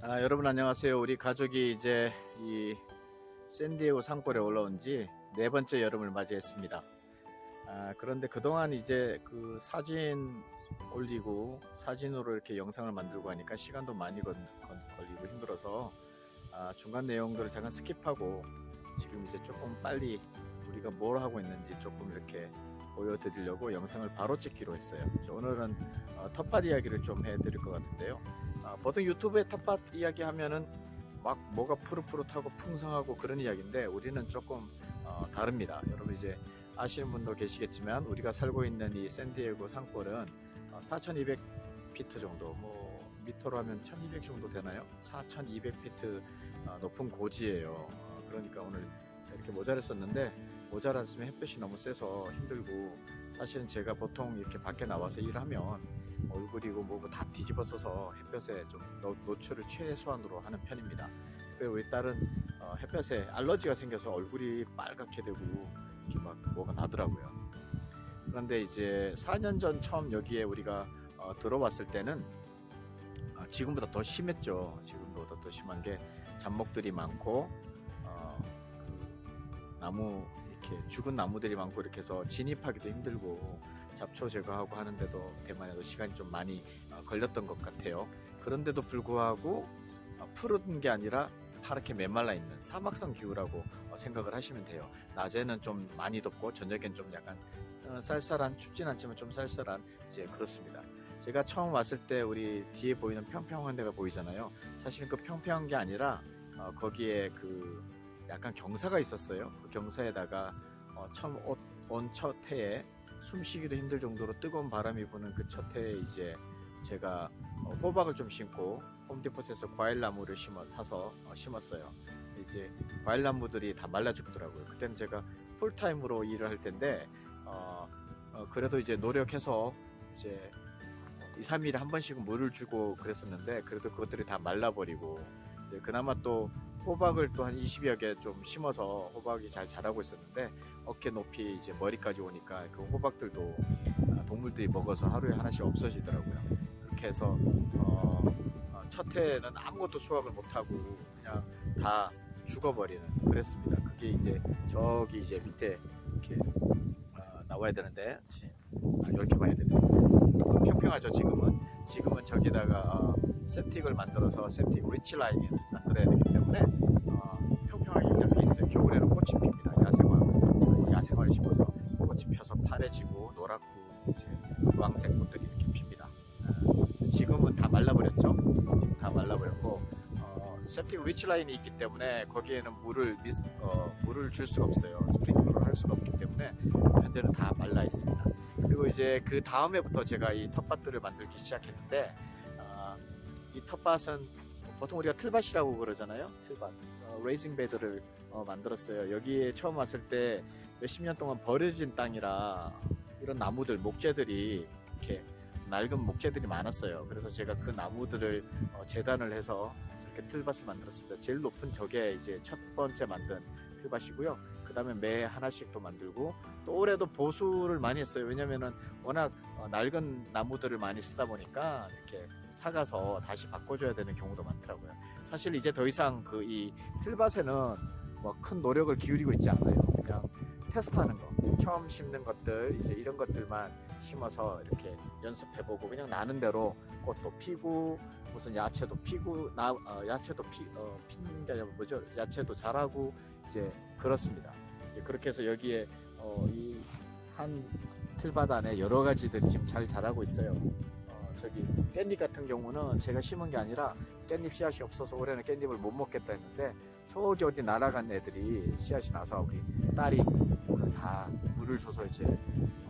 여러분 안녕하세요. 우리 가족이 이제 이 샌디에고 산골에 올라온 지 네 번째 여름을 맞이했습니다. 그런데 그동안 이제 그 사진 올리고 사진으로 이렇게 영상을 만들고 하니까 시간도 많이 걸리고 힘들어서 중간 내용들을 잠깐 스킵하고 지금 이제 조금 빨리 우리가 뭘 하고 있는지 조금 이렇게 보여드리려고 영상을 바로 찍기로 했어요. 오늘은 텃밭 이야기를 좀 해드릴 것 같은데요. 보통 유튜브에 텃밭 이야기 하면은 막 뭐가 푸릇푸릇하고 풍성하고 그런 이야기인데 우리는 조금 다릅니다. 여러분 이제 아시는 분도 계시겠지만 우리가 살고 있는 이 샌디에고 산골은 4200피트 정도, 뭐 미터로 하면 1200 정도 되나요? 4200피트 높은 고지예요. 그러니까 오늘 이렇게 모자를 썼는데 모자를 안 쓰면 햇볕이 너무 세서 힘들고, 사실은 제가 보통 이렇게 밖에 나와서 일하면 얼굴이고 뭐고 다 뒤집어 써서 햇볕에 좀 노출을 최소한으로 하는 편입니다. 그리고 우리 딸은 햇볕에 알러지가 생겨서 얼굴이 빨갛게 되고 이렇게 막 뭐가 나더라고요. 그런데 이제 4년 전 처음 여기에 우리가 들어왔을 때는 지금보다 더 심했죠. 지금보다 더 심한 게 잡목들이 많고 그 나무 이렇게 죽은 나무들이 많고 이렇게 해서 진입하기도 힘들고 잡초 제거하고 하는데도 대만에도 시간이 좀 많이 걸렸던 것 같아요. 그런데도 불구하고 푸른 게 아니라 파랗게 메말라 있는 사막성 기후라고 생각을 하시면 돼요. 낮에는 좀 많이 덥고 저녁엔 좀 약간 쌀쌀한, 춥진 않지만 좀 쌀쌀한, 이제 그렇습니다. 제가 처음 왔을 때 우리 뒤에 보이는 평평한 데가 보이잖아요. 사실 그 평평한 게 아니라 거기에 그 약간 경사가 있었어요. 그 경사에다가 처음 온 첫 해에 숨쉬기도 힘들 정도로 뜨거운 바람이 부는 그 첫 해에 이제 제가 호박을 좀 심고 홈디포트에서 과일나무를 사서 심었어요. 이제 과일나무들이 다 말라 죽더라고요. 그때는 제가 풀타임으로 일을 할 텐데 그래도 이제 노력해서 이제 2, 3일에 한 번씩은 물을 주고 그랬었는데 그래도 그것들이 다 말라버리고, 이제 그나마 또 호박을 또 한 20여 개 좀 심어서 호박이 잘 자라고 있었는데 어깨 높이 이제 머리까지 오니까 그 호박들도 동물들이 먹어서 하루에 하나씩 없어지더라고요. 그렇게 해서 첫 해에는 아무것도 수확을 못하고 그냥 다 죽어버리는 그랬습니다. 그게 이제 저기 이제 밑에 이렇게 나와야 되는데 이렇게 봐야 되네요. 평평하죠. 지금은 저기다가 세틱을 만들어서 세틱 리치 라인을 만들어야 되기 때문에 평평하게 그냥 돼 있어요. 겨울에는 꽃이 핍니다. 야생화를 심어서 꽃이 펴서 파래지고 노랗고 이제 주황색 꽃들이 이렇게 핍니다. 지금은 다 말라버렸죠. 지금 다 말라버렸고 세틱 리치 라인이 있기 때문에 거기에는 물을 줄 수가 없어요. 스프링클러를 할 수가 없기 때문에 현재는 다 말라 있습니다. 그리고 이제 그 다음에부터 제가 이 텃밭들을 만들기 시작했는데 이 텃밭은 보통 우리가 틀밭이라고 그러잖아요. 틀밭, 레이징 베드를 만들었어요. 여기에 처음 왔을 때 몇십 년 동안 버려진 땅이라 이런 나무들, 목재들이 이렇게 낡은 목재들이 많았어요. 그래서 제가 그 나무들을 재단을 해서 이렇게 틀밭을 만들었습니다. 제일 높은 저게 이제 첫 번째 만든 틀밭이고요. 그 다음에 매 하나씩 또 만들고, 또 올해도 보수를 많이 했어요. 왜냐면은 워낙 낡은 나무들을 많이 쓰다 보니까 이렇게 사가서 다시 바꿔줘야 되는 경우도 많더라고요. 사실 이제 더 이상 그 이 틀밭에는 뭐 큰 노력을 기울이고 있지 않아요. 그냥 테스트하는 거, 처음 심는 것들, 이제 이런 것들만 심어서 이렇게 연습해보고 그냥 나는 대로 꽃도 피고 무슨 야채도 피고 야채도 피는 게 아니라 뭐죠? 야채도 자라고 이제 그렇습니다. 이제 그렇게 해서 여기에 이 한 틀밭 안에 여러 가지들이 지금 잘 자라고 있어요. 저기 깻잎 같은 경우는 제가 심은 게 아니라 깻잎 씨앗이 없어서 올해는 깻잎을 못 먹겠다 했는데 저기 어디 날아간 애들이 씨앗이 나서 우리 딸이 다 물을 줘서 이제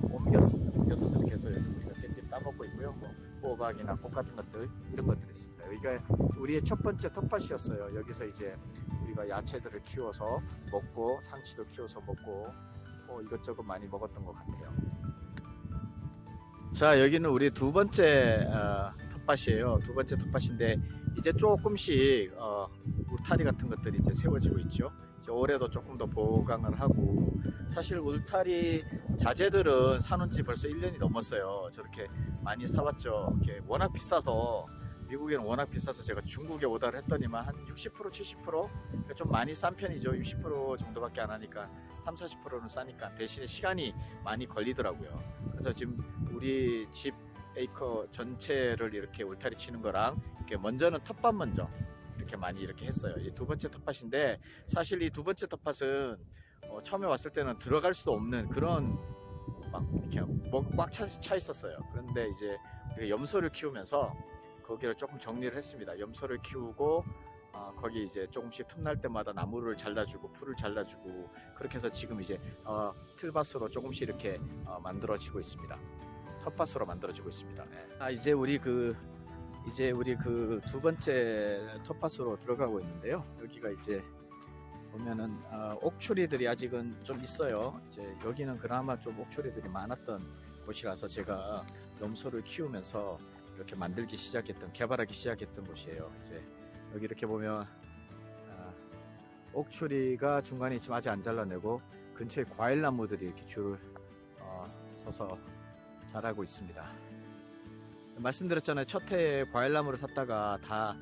옮겼습니다. 옮겨서 저렇게 해서 요즘 우리가 깻잎 따먹고 있고요. 뭐 호박이나 꽃 같은 것들, 이런 것들이 있습니다. 여기가 우리의 첫 번째 텃밭이었어요. 여기서 이제 우리가 야채들을 키워서 먹고 상치도 키워서 먹고 이것저것 많이 먹었던 것 같아요. 자, 여기는 우리 두 번째 텃밭이에요. 두 번째 텃밭인데 이제 조금씩 울타리 같은 것들이 이제 세워지고 있죠. 이제 올해도 조금 더 보강을 하고, 사실 울타리 자재들은 사놓은 지 벌써 1년이 넘었어요. 저렇게 많이 사왔죠. 이렇게 워낙 비싸서 미국에는 워낙 비싸서 제가 중국에 오다를 했더니만 한 60% 70% 그러니까 좀 많이 싼 편이죠. 60% 정도밖에 안 하니까 30-40%는 싸니까 대신에 시간이 많이 걸리더라고요. 그래서 지금 우리 집 에이커 전체를 이렇게 울타리 치는 거랑 이렇게 먼저는 텃밭 먼저 이렇게 많이 이렇게 했어요. 이 두 번째 텃밭인데 사실 이 두 번째 텃밭은 처음에 왔을 때는 들어갈 수도 없는 그런 막 이렇게 꽉 차 있었어요. 그런데 이제 우리가 염소를 키우면서 거기를 조금 정리를 했습니다. 염소를 키우고 거기 이제 조금씩 틈날 때마다 나무를 잘라주고 풀을 잘라주고 그렇게 해서 지금 이제 틀밭으로 조금씩 이렇게 만들어지고 있습니다. 텃밭으로 만들어지고 있습니다. 이제 우리 그 두 번째 텃밭으로 들어가고 있는데요. 여기가 이제 보면은 옥추리들이 아직은 좀 있어요. 이제 여기는 그나마 좀 옥추리들이 많았던 곳이라서 제가 염소를 키우면서 이렇게 개발하기 시작했던 곳이에요. 이제 여기 이렇게 보면 옥추리가 중간에 지금 아직 안 잘라내고 근처에 과일나무들이 이렇게 줄을 서서 자라고 있습니다. 말씀드렸잖아요. 첫 해에 과일나무를 샀다가 다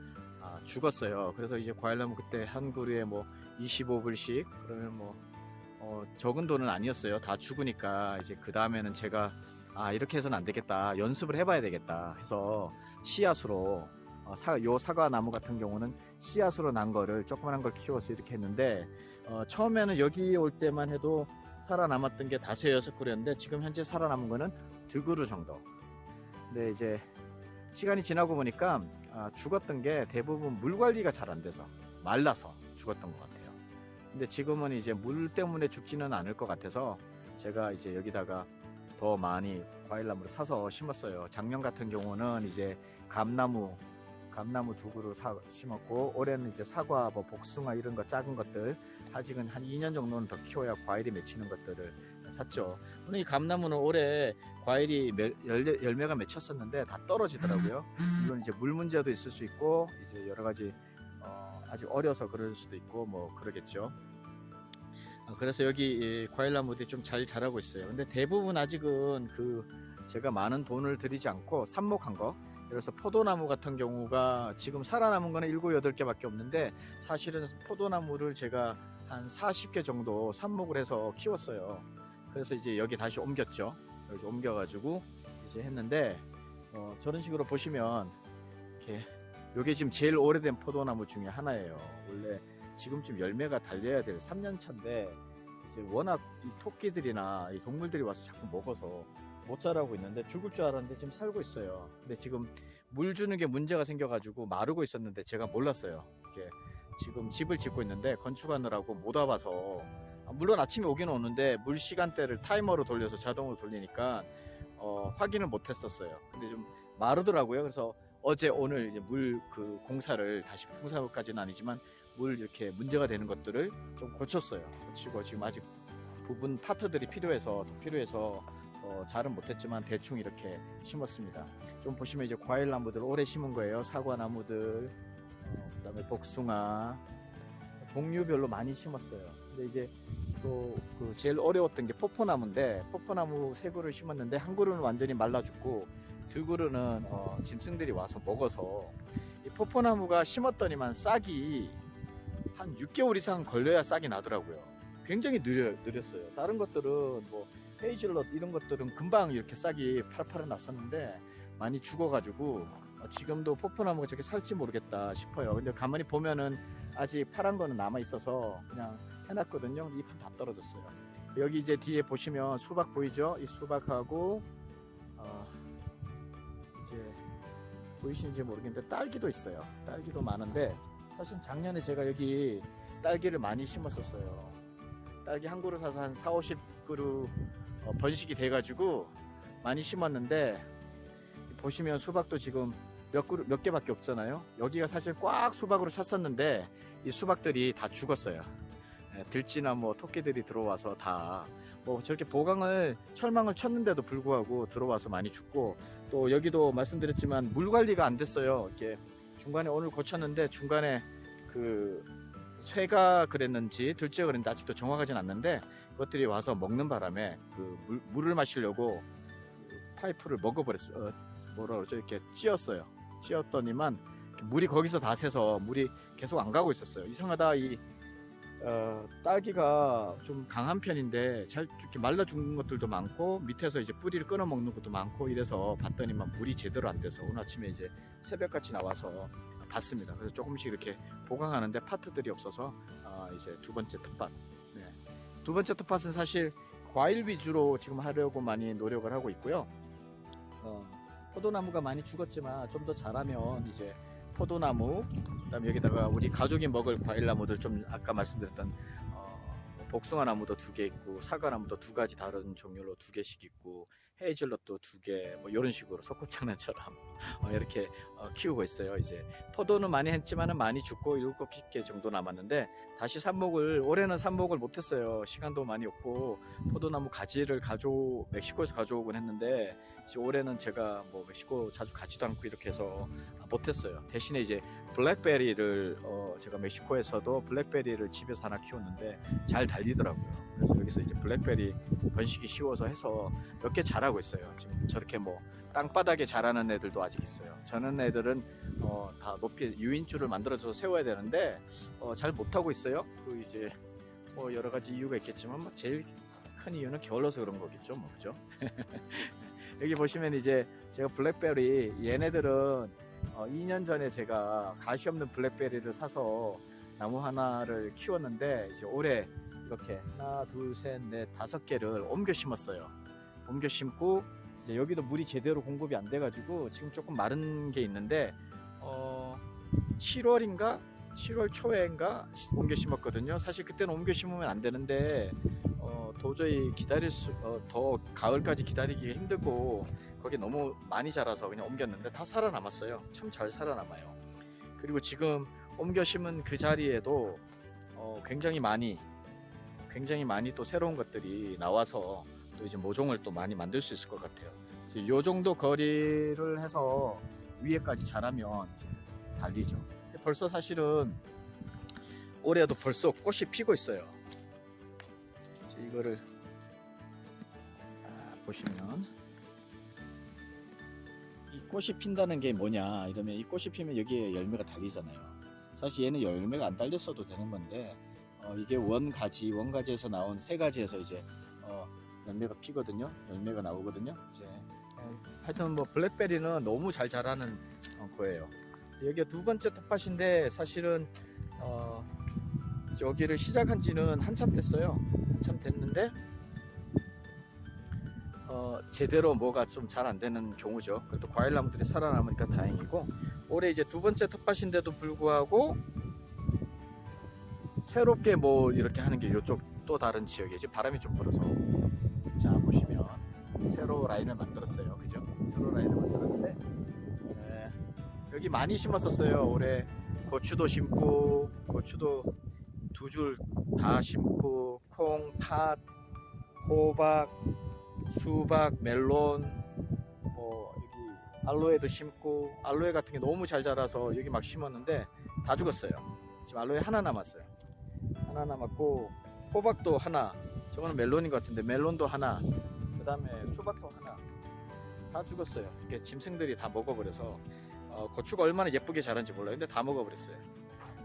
죽었어요. 그래서 이제 과일나무 그때 한 그루에 뭐 25불씩 그러면 뭐 적은 돈은 아니었어요. 다 죽으니까 이제 그 다음에는 제가 이렇게 해서는 안 되겠다. 연습을 해봐야 되겠다 해서 씨앗으로 요 사과나무 같은 경우는 씨앗으로 난 거를 조그만한 걸 키워서 이렇게 했는데 처음에는 여기 올 때만 해도 살아남았던 게 5-6그루였는데 지금 현재 살아남은 거는 2그루 정도. 근데 이제 시간이 지나고 보니까 죽었던 게 대부분 물 관리가 잘 안 돼서 말라서 죽었던 것 같아요. 근데 지금은 이제 물 때문에 죽지는 않을 것 같아서 제가 이제 여기다가 더 많이 과일나무를 사서 심었어요. 작년 같은 경우는 이제 감나무 2그루 심었고 올해는 이제 사과, 뭐 복숭아 이런 거 작은 것들 아직은 한 2년 정도는 더 키워야 과일이 맺히는 것들을 샀죠. 이 감나무는 올해 과일이 열매가 맺혔었는데 다 떨어지더라고요. 물론 이제 물 문제도 있을 수 있고 이제 여러 가지 아직 어려서 그럴 수도 있고 뭐 그러겠죠. 그래서 여기 과일나무들이 좀 잘 자라고 있어요. 근데 대부분 아직은 제가 많은 돈을 들이지 않고 삽목한 거. 그래서 포도나무 같은 경우가 지금 살아남은 거는 7, 8개밖에 없는데 사실은 포도나무를 제가 한 40개 정도 삽목을 해서 키웠어요. 그래서 이제 여기 다시 옮겼죠. 여기 옮겨가지고 이제 했는데 저런 식으로 보시면 이렇게 요게 지금 제일 오래된 포도나무 중에 하나예요. 원래 지금쯤 열매가 달려야 될 3년 차인데 이제 워낙 이 토끼들이나 이 동물들이 와서 자꾸 먹어서 못 자라고 있는데 죽을 줄 알았는데 지금 살고 있어요. 근데 지금 물 주는 게 문제가 생겨가지고 마르고 있었는데 제가 몰랐어요. 이게 지금 집을 짓고 있는데 건축하느라고 못 와봐서 물론 아침에 오긴 오는데 물 시간대를 타이머로 돌려서 자동으로 돌리니까 확인을 못 했었어요. 근데 좀 마르더라고요. 그래서 어제 오늘 이제 물 공사를 다시 공사까지는 아니지만 물 이렇게 문제가 되는 것들을 좀 고쳤어요. 고치고 지금 아직 부분 파트들이 필요해서 잘은 못했지만 대충 이렇게 심었습니다. 좀 보시면 이제 과일나무들 오래 심은 거예요. 사과나무들, 그다음에 복숭아 종류별로 많이 심었어요. 근데 이제 또 제일 어려웠던 게 포포나무인데 포포나무 3그루를 심었는데 한 그루는 완전히 말라 죽고 2그루는 짐승들이 와서 먹어서 이 포포나무가 심었더니만 싹이 한 6개월 이상 걸려야 싹이 나더라고요. 굉장히 느렸어요. 다른 것들은 뭐 헤이즐넛 이런 것들은 금방 이렇게 싹이 파랗파랗 났었는데 많이 죽어가지고 지금도 포포나무가 저렇게 살지 모르겠다 싶어요. 근데 가만히 보면은 아직 파란 거는 남아 있어서 그냥 해놨거든요. 잎은 다 떨어졌어요. 여기 이제 뒤에 보시면 수박 보이죠? 이 수박하고 이제 보이시는지 모르겠는데 딸기도 있어요. 딸기도 많은데 사실 작년에 제가 여기 딸기를 많이 심었었어요. 딸기 한 그루 사서 한 40-50그루 번식이 돼가지고 많이 심었는데 보시면 수박도 지금 몇 개밖에 없잖아요. 여기가 사실 꽉 수박으로 찼었는데 이 수박들이 다 죽었어요. 들쥐나 뭐 토끼들이 들어와서 다 뭐 저렇게 철망을 쳤는데도 불구하고 들어와서 많이 죽고 또 여기도 말씀드렸지만 물 관리가 안 됐어요. 이렇게 중간에 오늘 고쳤는데 중간에 쇠가 그랬는지 들쥐가 그랬는지 아직도 정확하진 않는데 그것들이 와서 먹는 바람에 물을 마시려고 파이프를 먹어버렸어요. 뭐라 그러죠? 이렇게 찧었어요. 씌웠더니만 물이 거기서 다 새서 물이 계속 안 가고 있었어요. 이상하다. 딸기가 좀 강한 편인데 잘 이렇게 말라 죽는 것들도 많고 밑에서 이제 뿌리를 끊어 먹는 것도 많고 이래서 봤더니만 물이 제대로 안 돼서 오늘 아침에 이제 새벽같이 나와서 봤습니다. 그래서 조금씩 이렇게 보강하는데 파트들이 없어서 이제 두 번째 텃밭. 네. 두 번째 텃밭은 사실 과일 위주로 지금 하려고 많이 노력을 하고 있고요. 포도나무가 많이 죽었지만 좀 더 자라면 이제 포도나무, 그다음에 여기다가 우리 가족이 먹을 과일나무들 좀 아까 말씀드렸던 복숭아 나무도 2개 있고 사과 나무도 2가지 다른 종류로 2개씩 있고 헤이즐넛도 2개 뭐 이런 식으로 소꿉장난처럼 이렇게 키우고 있어요. 이제 포도는 많이 했지만은 많이 죽고 7개 정도 남았는데 다시 삽목을 올해는 삽목을 못했어요. 시간도 많이 없고 포도나무 가지를 멕시코에서 가져오곤 했는데 이제 올해는 제가 뭐 멕시코 자주 가지도 않고 이렇게 해서 못했어요. 대신에 이제 블랙베리를 제가 멕시코에서도 블랙베리를 집에서 하나 키웠는데 잘 달리더라고요. 그래서 여기서 이제 블랙베리 번식이 쉬워서 해서 몇 개 자라고 있어요. 지금 저렇게 뭐 땅바닥에 자라는 애들도 아직 있어요. 저는 애들은 다 높이 유인줄을 만들어서 세워야 되는데 잘 못하고 있어요. 그 이제 뭐 여러 가지 이유가 있겠지만 뭐 제일 큰 이유는 게을러서 그런 거겠죠, 뭐 그죠? 여기 보시면 이제 제가 블랙베리 얘네들은 2년 전에 제가 가시 없는 블랙베리를 사서 나무 하나를 키웠는데 이제 올해 이렇게 하나, 둘, 셋, 넷, 5개를 옮겨 심었어요. 옮겨 심고 이제 여기도 물이 제대로 공급이 안 돼가지고 지금 조금 마른 게 있는데 7월인가 7월 초에인가 옮겨 심었거든요. 사실 그때는 옮겨 심으면 안 되는데 도저히 더 가을까지 기다리기 힘들고 거기 너무 많이 자라서 그냥 옮겼는데 다 살아남았어요. 참 잘 살아남아요. 그리고 지금 옮겨 심은 그 자리에도 굉장히 많이 또 새로운 것들이 나와서 또 이제 모종을 또 많이 만들 수 있을 것 같아요. 이 정도 거리를 해서 위에까지 자라면 이제 달리죠. 벌써 사실은 올해도 벌써 꽃이 피고 있어요. 이거를 보시면 이 꽃이 핀다는 게 뭐냐 이러면 이 꽃이 피면 여기에 열매가 달리잖아요. 사실 얘는 열매가 안 달렸어도 되는 건데 이게 원가지에서 나온 3가지에서 이제 열매가 피거든요. 열매가 나오거든요. 이제 하여튼 뭐 블랙베리는 너무 잘 자라는 거예요. 여기가 2번째 텃밭인데 사실은 여기를 시작한 지는 한참 됐어요. 한참 됐는데 제대로 뭐가 좀 잘 안 되는 경우죠. 그래도 과일나무들이 살아남으니까 다행이고 올해 이제 2번째 텃밭인데도 불구하고 새롭게 뭐 이렇게 하는 게 이쪽 또 다른 지역이지. 바람이 좀 불어서 자 보시면 새로 라인을 만들었어요. 그죠? 새로 라인을 만들었는데 여기 많이 심었었어요. 올해 고추도 심고 고추도 2줄 다 심고 콩, 팥, 호박, 수박, 멜론 뭐 여기 알로에도 심고 알로에 같은 게 너무 잘 자라서 여기 막 심었는데 다 죽었어요. 지금 알로에 하나 남았어요. 하나 남았고 호박도 하나, 저거는 멜론인 것 같은데 멜론도 하나, 그 다음에 수박도 하나 다 죽었어요. 이렇게 짐승들이 다 먹어버려서 고추가 얼마나 예쁘게 자란지 몰라요. 근데 다 먹어버렸어요.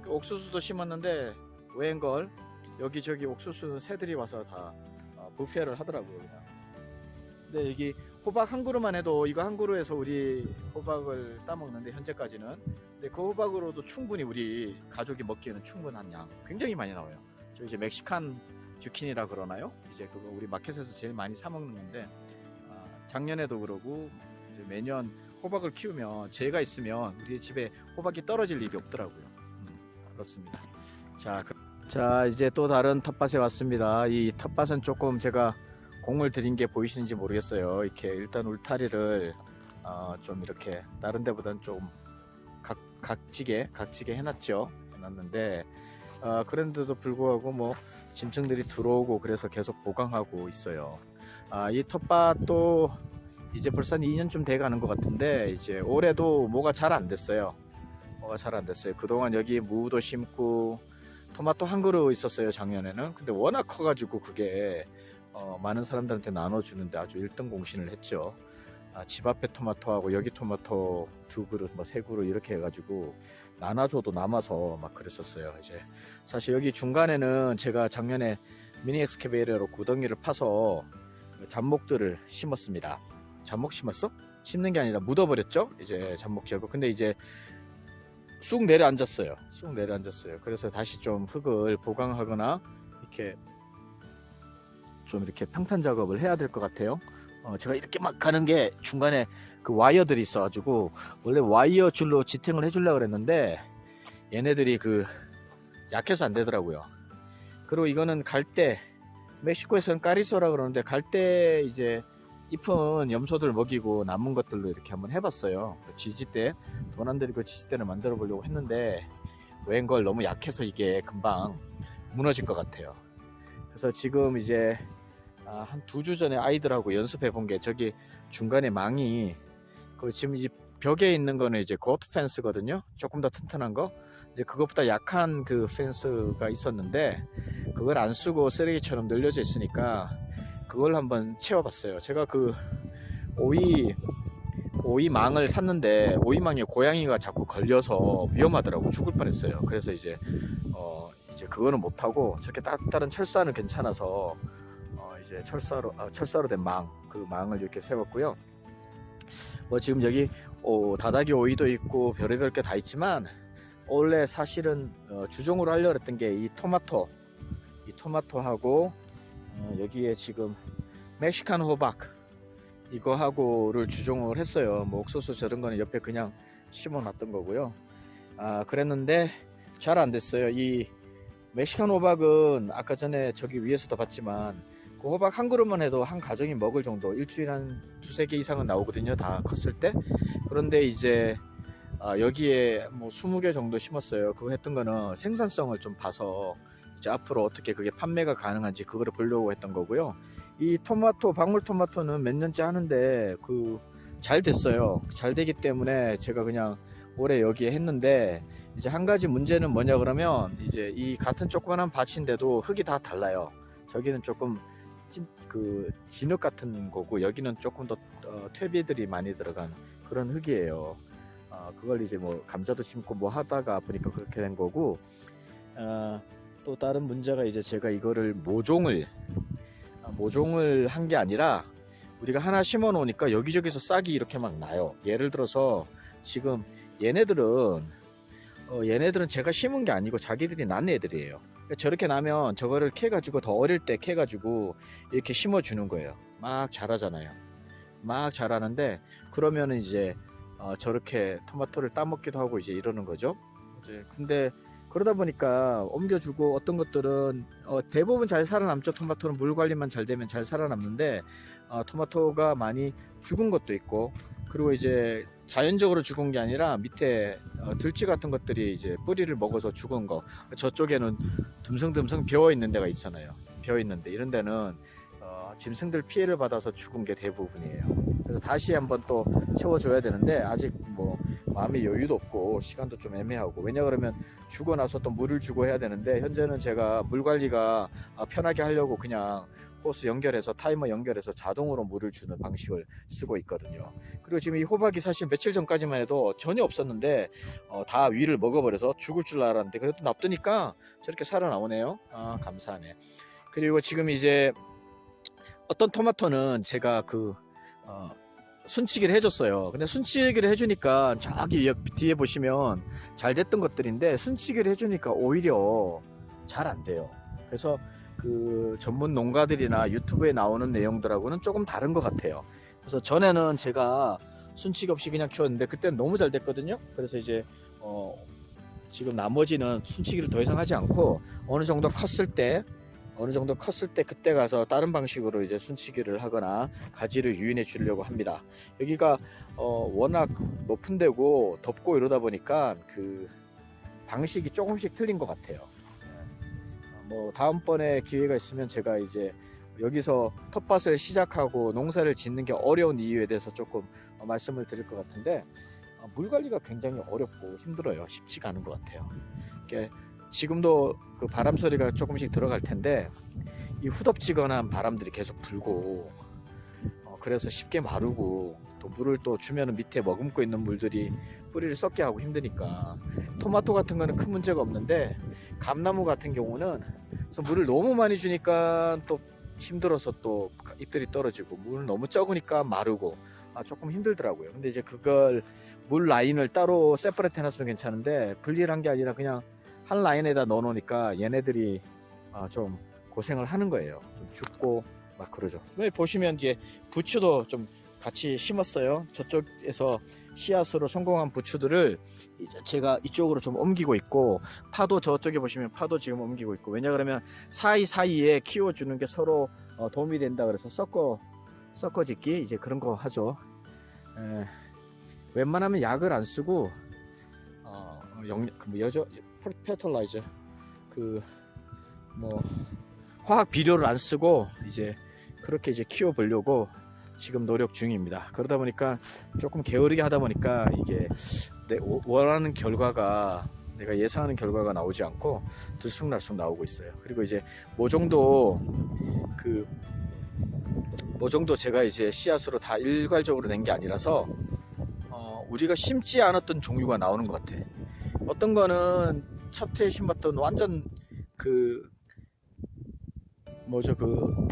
그 옥수수도 심었는데 웬걸 여기저기 옥수수 새들이 와서 다 부패를 하더라고요. 그냥. 근데 여기 호박 한 그루만 해도 이거 한 그루에서 우리 호박을 따먹는데 현재까지는 근데 그 호박으로도 충분히 우리 가족이 먹기에는 충분한 양 굉장히 많이 나와요. 저 이제 멕시칸 주키니라 그러나요? 이제 그거 우리 마켓에서 제일 많이 사 먹는 건데 작년에도 그러고 이제 매년 호박을 키우면 재가 있으면 우리 집에 호박이 떨어질 일이 없더라고요. 그렇습니다. 자 이제 또 다른 텃밭에 왔습니다. 이 텃밭은 조금 제가 공을 들인 게 보이시는지 모르겠어요. 이렇게 일단 울타리를 좀 이렇게 다른 데보다는 좀 각지게 해놨는데 그런데도 불구하고 뭐 짐승들이 들어오고 그래서 계속 보강하고 있어요. 이 텃밭도 이제 벌써 2년쯤 돼 가는 것 같은데 이제 올해도 뭐가 잘 안 됐어요. 그동안 여기 무도 심고 토마토 한 그루 있었어요 작년에는. 근데 워낙 커가지고 그게 많은 사람들한테 나눠주는데 아주 1등 공신을 했죠. 집 앞에 토마토하고 여기 토마토 2그릇 뭐 3그릇 이렇게 해가지고 나눠줘도 남아서 막 그랬었어요. 이제 사실 여기 중간에는 제가 작년에 미니 엑스케베이터로 구덩이를 파서 잡목들을 심었습니다. 잡목 심었어? 심는 게 아니라 묻어버렸죠. 이제 잡목 제거. 근데 이제 쑥 내려앉았어요. 쑥 내려앉았어요. 그래서 다시 좀 흙을 보강하거나 이렇게 좀 이렇게 평탄 작업을 해야 될 것 같아요. 제가 이렇게 막 가는 게 중간에 그 와이어들이 있어가지고 원래 와이어 줄로 지탱을 해주려고 그랬는데 얘네들이 그 약해서 안 되더라고요. 그리고 이거는 갈대, 멕시코에서는 까리소라 그러는데 갈대 이제 잎은 염소들 먹이고 남은 것들로 이렇게 한번 해봤어요. 지지대, 돈 안 들이고 지지대를 만들어 보려고 했는데 웬걸 너무 약해서 이게 금방 무너질 것 같아요. 그래서 지금 이제 한 2주 전에 아이들하고 연습해 본 게 저기 중간에 망이 지금 이 벽에 있는 거는 이제 고트 펜스거든요. 조금 더 튼튼한 거. 이제 그것보다 약한 그 펜스가 있었는데 그걸 안 쓰고 쓰레기처럼 늘려져 있으니까 그걸 한번 채워봤어요. 제가 그 오이망을 샀는데 오이망에 고양이가 자꾸 걸려서 위험하더라고. 죽을 뻔했어요. 그래서 이제 그거는 못하고 저렇게 다른 철사는 괜찮아서 이제 철사로 된 그 망을 이렇게 세웠고요. 뭐 지금 여기 다다기 오이도 있고 별의별 게 다 있지만 원래 사실은 주종으로 하려고 했던 게 이 토마토하고 여기에 지금 멕시칸 호박 이거하고를 주종을 했어요. 뭐 옥수수 저런 거는 옆에 그냥 심어 놨던 거고요. 그랬는데 잘 안 됐어요. 이 멕시칸 호박은 아까 전에 저기 위에서도 봤지만 그 호박 한 그릇만 해도 한 가정이 먹을 정도, 일주일에 한 2-3개 이상은 나오거든요. 다 컸을 때. 그런데 이제 여기에 뭐 20개 정도 심었어요. 그거 했던 거는 생산성을 좀 봐서 이제 앞으로 어떻게 그게 판매가 가능한지 그거를 보려고 했던 거고요. 이 토마토, 방울토마토는 몇 년째 하는데 잘 됐어요. 잘 되기 때문에 제가 그냥 올해 여기에 했는데 이제 한 가지 문제는 뭐냐 그러면 이제 이 같은 조그만한 밭인데도 흙이 다 달라요. 저기는 조금 진흙 같은 거고 여기는 조금 더 퇴비들이 많이 들어간 그런 흙이에요. 그걸 이제 뭐 감자도 심고 뭐 하다가 보니까 그렇게 된 거고, 또 다른 문제가 이제 제가 이거를 모종을 한 게 아니라 우리가 하나 심어 놓으니까 여기저기서 싹이 이렇게 막 나요. 예를 들어서 지금 얘네들은 제가 심은 게 아니고 자기들이 난 애들이에요. 저렇게 나면 저거를 캐가지고 더 어릴 때 캐가지고 이렇게 심어주는 거예요. 막 자라잖아요. 막 자라는데 그러면 이제 저렇게 토마토를 따먹기도 하고 이제 이러는 거죠. 근데 그러다 보니까 옮겨주고 어떤 것들은 대부분 잘 살아남죠. 토마토는 물 관리만 잘 되면 잘 살아남는데 토마토가 많이 죽은 것도 있고, 그리고 이제 자연적으로 죽은 게 아니라 밑에 들쥐 같은 것들이 이제 뿌리를 먹어서 죽은 거, 저쪽에는 듬성듬성 비어 있는 데가 있잖아요. 비어 있는데 이런 데는 짐승들 피해를 받아서 죽은 게 대부분이에요. 그래서 다시 한번 또 채워줘야 되는데 아직 뭐 마음의 여유도 없고 시간도 좀 애매하고, 왜냐 그러면 주고 나서 또 물을 주고 해야 되는데 현재는 제가 물 관리가 편하게 하려고 그냥 호스 연결해서 타이머 연결해서 자동으로 물을 주는 방식을 쓰고 있거든요. 그리고 지금 이 호박이 사실 며칠 전까지만 해도 전혀 없었는데 다 위를 먹어버려서 죽을 줄 알았는데 그래도 놔두니까 저렇게 살아나오네요. 감사하네. 그리고 지금 이제 어떤 토마토는 제가 순치기를 해줬어요. 근데 순치기를 해주니까 저기 뒤에 보시면 잘 됐던 것들인데 순치기를 해주니까 오히려 잘 안 돼요. 그래서 그 전문 농가들이나 유튜브에 나오는 내용들하고는 조금 다른 것 같아요. 그래서 전에는 제가 순치기 없이 그냥 키웠는데 그때는 너무 잘 됐거든요. 그래서 이제 지금 나머지는 순치기를 더 이상 하지 않고 어느 정도 컸을 때 그때 가서 다른 방식으로 이제 순치기를 하거나 가지를 유인해 주려고 합니다. 여기가 워낙 높은 데고 덥고 이러다 보니까 그 방식이 조금씩 틀린 것 같아요. 뭐 다음번에 기회가 있으면 제가 이제 여기서 텃밭을 시작하고 농사를 짓는 게 어려운 이유에 대해서 조금 말씀을 드릴 것 같은데, 물 관리가 굉장히 어렵고 힘들어요. 쉽지가 않은 것 같아요. 지금도 그 바람 소리가 조금씩 들어갈 텐데 이 후덥지근한 바람들이 계속 불고 그래서 쉽게 마르고 또 물을 또 주면은 밑에 머금고 있는 물들이 뿌리를 썩게 하고 힘드니까 토마토 같은 거는 큰 문제가 없는데 감나무 같은 경우는 그래서 물을 너무 많이 주니까 또 힘들어서 또 잎들이 떨어지고 물을 너무 적으니까 마르고 조금 힘들더라고요. 근데 이제 그걸 물 라인을 따로 세퍼레이트 해놨으면 괜찮은데 분리를 한 게 아니라 그냥 한 라인에다 넣어 놓으니까 얘네들이 좀 고생을 하는 거예요. 좀 죽고 막 그러죠. 여기 보시면 뒤에 부추도 좀 같이 심었어요. 저쪽에서 씨앗으로 성공한 부추들을 이제 제가 이쪽으로 좀 옮기고 있고, 파도 저쪽에 보시면 파도 지금 옮기고 있고, 왜냐 그러면 사이사이에 키워주는 게 서로 도움이 된다 그래서 섞어짓기 이제 그런 거 하죠. 웬만하면 약을 안 쓰고 페털라이저 화학 비료를 안 쓰고 이제 그렇게 이제 키워 보려고 지금 노력 중입니다. 그러다 보니까 조금 게으르게 하다 보니까 이게 내 원하는 결과가, 내가 예상하는 결과가 나오지 않고 들쑥날쑥 나오고 있어요. 그리고 이제 모종도 제가 이제 씨앗으로 다 일괄적으로 낸 게 아니라서 우리가 심지 않았던 종류가 나오는 것 같아. 어떤 거는 첫 해에 심었던 완전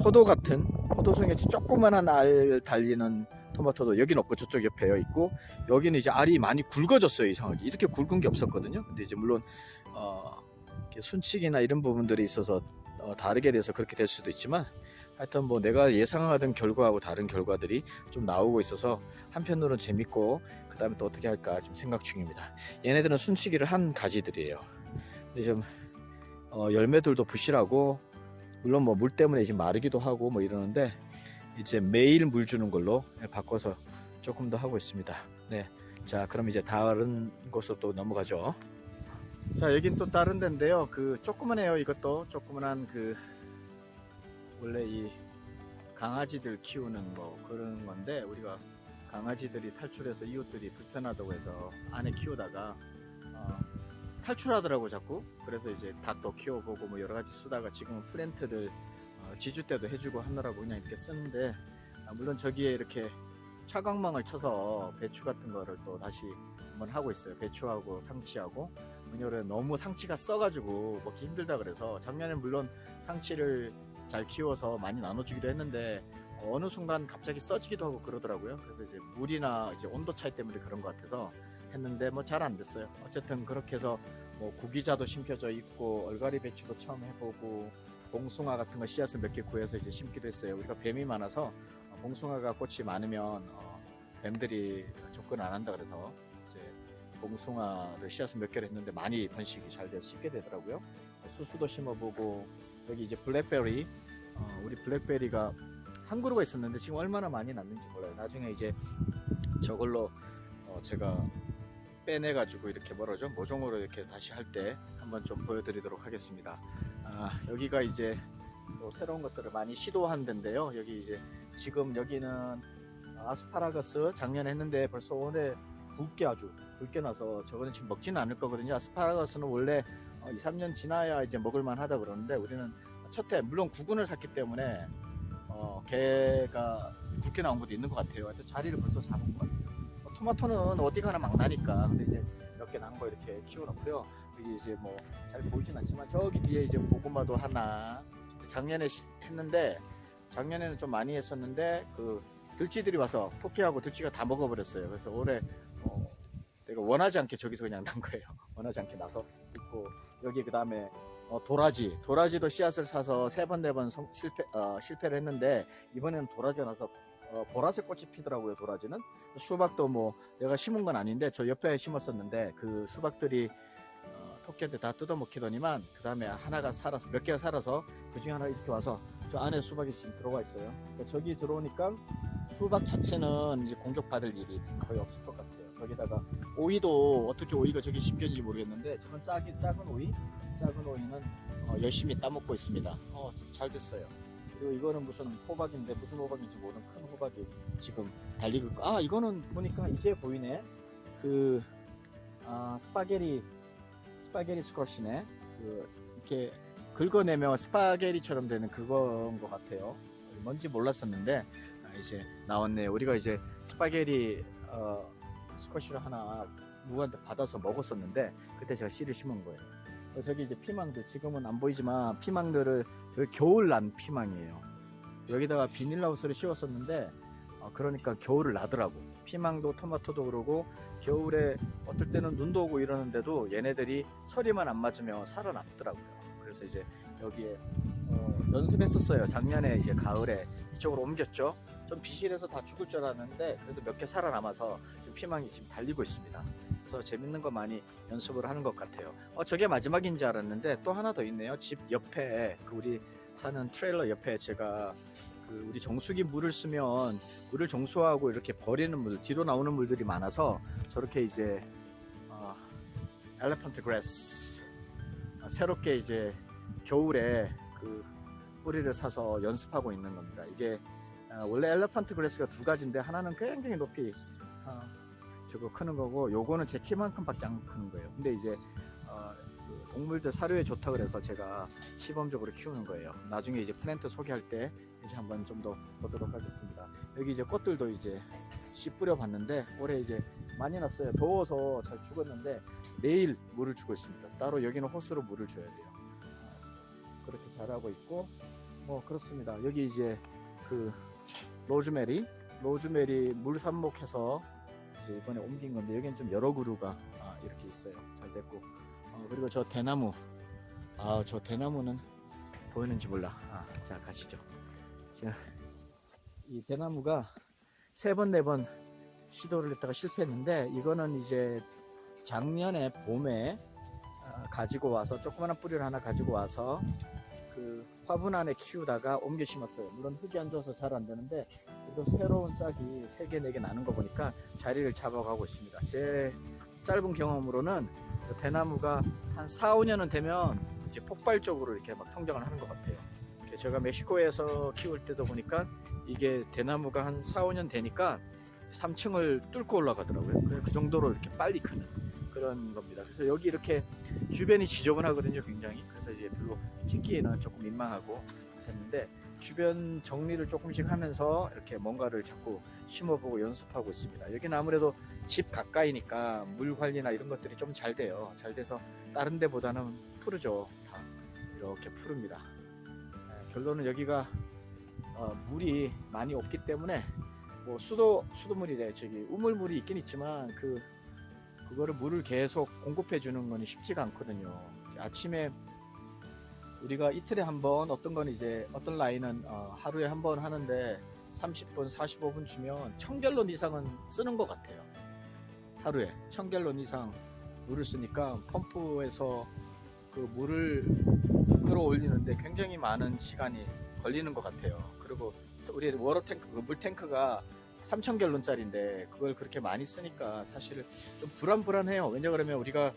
포도 같은, 포도송이 조그만한 알 달리는 토마토도 여기는 없고 저쪽 옆에 있고, 여기는 이제 알이 많이 굵어졌어요. 이상하게 이렇게 굵은 게 없었거든요. 근데 이제 물론 순칙이나 이런 부분들이 있어서 다르게 돼서 그렇게 될 수도 있지만, 하여튼 뭐 내가 예상하던 결과하고 다른 결과들이 좀 나오고 있어서 한편으로는 재밌고, 그 다음에 또 어떻게 할까 지금 생각 중입니다. 얘네들은 순치기를 한 가지들이에요. 근데 좀 열매들도 부실하고, 물론 뭐 물 때문에 지금 마르기도 하고 뭐 이러는데, 이제 매일 물 주는 걸로 바꿔서 조금 더 하고 있습니다. 네, 자 그럼 이제 다른 곳으로 또 넘어가죠. 자, 여긴 또 다른 데인데요. 조그만해요. 이것도 조그만한 원래 이 강아지들 키우는 뭐 그런 건데, 우리가 강아지들이 탈출해서 이웃들이 불편하다고 해서 안에 키우다가 탈출하더라고 자꾸. 그래서 이제 닭도 키워보고 뭐 여러 가지 쓰다가 지금은 플랜트들 지주 때도 해주고 하느라고 그냥 이렇게 쓰는데, 물론 저기에 이렇게 차광망을 쳐서 배추 같은 거를 또 다시 한번 하고 있어요. 배추하고 상치하고. 왜냐면 너무 상치가 써가지고 먹기 힘들다 그래서 작년에 물론 상치를 잘 키워서 많이 나눠주기도 했는데 어느 순간 갑자기 써지기도 하고 그러더라고요. 그래서 이제 물이나 이제 온도 차이 때문에 그런 것 같아서 했는데 뭐 잘 안 됐어요. 어쨌든 그렇게 해서 뭐 구기자도 심겨져 있고, 얼갈이 배추도 처음 해보고, 봉숭아 같은 거 씨앗을 몇 개 구해서 이제 심기도 했어요. 우리가 뱀이 많아서 봉숭아가 꽃이 많으면 뱀들이 접근 안 한다 그래서 이제 봉숭아를 씨앗을 몇 개를 했는데 많이 번식이 잘 돼서 심게 되더라고요. 수수도 심어보고, 여기 이제 블랙베리, 우리 블랙베리가 한 그루가 있었는데 지금 얼마나 많이 났는지 몰라요. 나중에 이제 저걸로 제가 빼내가지고 이렇게 모종으로 이렇게 다시 할 때 한번 좀 보여드리도록 하겠습니다. 여기가 이제 또 새로운 것들을 많이 시도한 데인데요. 여기 이제 지금 여기는 아스파라거스 작년에 했는데 벌써 올해 아주 굵게 나서 저거는 지금 먹지는 않을 거거든요. 아스파라거스는 원래 2, 3년 지나야 이제 먹을만 하다 그러는데, 우리는 첫해 물론 구근을 샀기 때문에 개가 굵게 나온 것도 있는 것 같아요. 하여튼 자리를 벌써 잡은 것 같아요. 토마토는 어디 가나 막 나니까. 근데 이제 몇 개 난 거 이렇게 키워놓고요. 여기 이제 뭐 잘 보이진 않지만 저기 뒤에 이제 고구마도 하나, 작년에 했는데, 작년에는 좀 많이 했었는데 들쥐들이 와서 토끼하고 들쥐가 다 먹어버렸어요. 그래서 올해 내가 원하지 않게 저기서 그냥 난 거예요. 원하지 않게 나서 있고, 여기 그 다음에 도라지도 씨앗을 사서 3번 4번 실패를 했는데, 이번에는 도라지가 나서 보라색 꽃이 피더라고요. 도라지는. 수박도 뭐 내가 심은 건 아닌데 저 옆에 심었었는데 그 수박들이 토끼한테 다 뜯어먹히더니만, 그 다음에 몇 개가 살아서 그 중에 하나 이렇게 와서 저 안에 수박이 지금 들어가 있어요. 그러니까 저기 들어오니까 수박 자체는 이제 공격받을 일이 거의 없을 것 같아요. 거기다가 오이도 어떻게 오이가 저기 심겨진지 모르겠는데, 저건 작은 오이는 열심히 따먹고 있습니다. 잘 됐어요. 그리고 이거는 무슨 호박인데, 무슨 호박인지 모르는 큰 호박이 지금 달리고 있고, 이거는 보니까 이제 보이네. 스파게티 스쿼시네. 이렇게 긁어내면 스파게티처럼 되는 그건 것 같아요. 뭔지 몰랐었는데 이제 나왔네요. 우리가 이제 스파게티 스쿼시를 하나 누구한테 받아서 먹었었는데 그때 제가 씨를 심은 거예요. 저기 이제 피망들 지금은 안 보이지만 피망들을 저기 겨울 난 피망이에요. 여기다가 비닐하우스를 씌웠었는데 그러니까 겨울을 나더라고. 피망도 토마토도 그러고 겨울에 어떨 때는 눈도 오고 이러는데도 얘네들이 서리만 안 맞으면 살아남더라고요. 그래서 이제 여기에 연습했었어요. 작년에 이제 가을에 이쪽으로 옮겼죠. 좀 비실해서 다 죽을 줄 알았는데 그래도 몇 개 살아남아서 지금 피망이 지금 달리고 있습니다. 그래서 재밌는 거 많이 연습을 하는 것 같아요. 저게 마지막인 줄 알았는데 또 하나 더 있네요. 집 옆에 우리 사는 트레일러 옆에 제가 우리 정수기 물을 쓰면 물을 정수하고 이렇게 버리는 물, 뒤로 나오는 물들이 많아서 저렇게 이제 엘레펀트 그래스 새롭게 이제 겨울에 뿌리를 사서 연습하고 있는 겁니다. 이게 원래 엘레펀트 그래스가 두 가지인데 하나는 굉장히 높이 저거 크는 거고 요거는 제 키만큼밖에 안 크는 거예요. 근데 이제 동물들 사료에 좋다 그래서 제가 시범적으로 키우는 거예요. 나중에 이제 플랜트 소개할 때 이제 한번 좀 더 보도록 하겠습니다. 여기 이제 꽃들도 이제 씨 뿌려 봤는데 올해 이제 많이 났어요. 더워서 잘 죽었는데 매일 물을 주고 있습니다. 따로 여기는 호수로 물을 줘야 돼요. 그렇게 자라고 있고 뭐 그렇습니다. 여기 이제 로즈메리 물 삽목해서 이제 이번에 옮긴 건데 여기는 좀 여러 그루가 이렇게 있어요. 잘 됐고 그리고 저 대나무 저 대나무는 보이는지 몰라. 자 가시죠. 이 대나무가 3번 4번 시도를 했다가 실패했는데 이거는 이제 작년에 봄에 가지고 와서 조그마한 뿌리를 하나 가지고 와서 화분 안에 키우다가 옮겨 심었어요. 물론 흙이 안 좋아서 잘 안 되는데 그래도 새로운 싹이 3개 4개 나는 거 보니까 자리를 잡아가고 있습니다. 제 짧은 경험으로는 대나무가 한 4, 5년은 되면 이제 폭발적으로 이렇게 막 성장을 하는 것 같아요. 제가 멕시코에서 키울 때도 보니까 이게 대나무가 한 4, 5년 되니까 3층을 뚫고 올라가더라고요. 그 정도로 이렇게 빨리 크는 그런 겁니다. 그래서 여기 이렇게 주변이 지저분하거든요, 굉장히. 그래서 이제 별로 찍기에는 조금 민망하고 했는데 주변 정리를 조금씩 하면서 이렇게 뭔가를 자꾸 심어보고 연습하고 있습니다. 여기는 아무래도 집 가까이니까 물 관리나 이런 것들이 좀 잘 돼요. 잘 돼서 다른 데보다는 푸르죠. 다 이렇게 푸릅니다. 결론은 여기가 물이 많이 없기 때문에 뭐 수도물이래. 저기 우물물이 있긴 있지만 그거를 물을 계속 공급해 주는 건 쉽지가 않거든요. 아침에 우리가 이틀에 한 번 어떤 건 이제 어떤 라인은 하루에 한 번 하는데 30분 45분 주면 1000갤런 이상은 쓰는 것 같아요. 하루에 1000갤런 이상 물을 쓰니까 펌프에서 물을 끌어올리는데 굉장히 많은 시간이 걸리는 것 같아요. 그리고 우리 워터탱크 물탱크가 3000갤론짜리인데 그걸 그렇게 많이 쓰니까 사실 좀 불안해요. 왜냐 그러면 우리가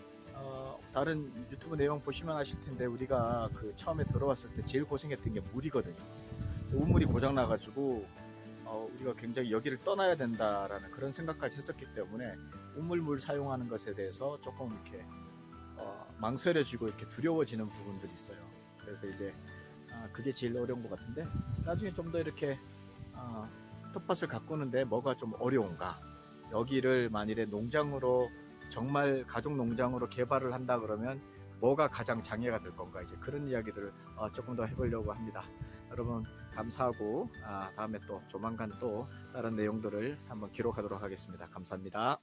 다른 유튜브 내용 보시면 아실 텐데 우리가 처음에 들어왔을 때 제일 고생했던 게 물이거든요. 우물이 고장 나가지고 우리가 굉장히 여기를 떠나야 된다라는 그런 생각까지 했었기 때문에 우물물 사용하는 것에 대해서 조금 이렇게 망설여지고 이렇게 두려워지는 부분들이 있어요. 그래서 이제 그게 제일 어려운 것 같은데 나중에 좀 더 이렇게 텃밭을 가꾸는데 뭐가 좀 어려운가, 여기를 만일에 농장으로 정말 가족 농장으로 개발을 한다 그러면 뭐가 가장 장애가 될 건가, 이제 그런 이야기들을 조금 더 해보려고 합니다. 여러분 감사하고 다음에 또 조만간 또 다른 내용들을 한번 기록하도록 하겠습니다. 감사합니다.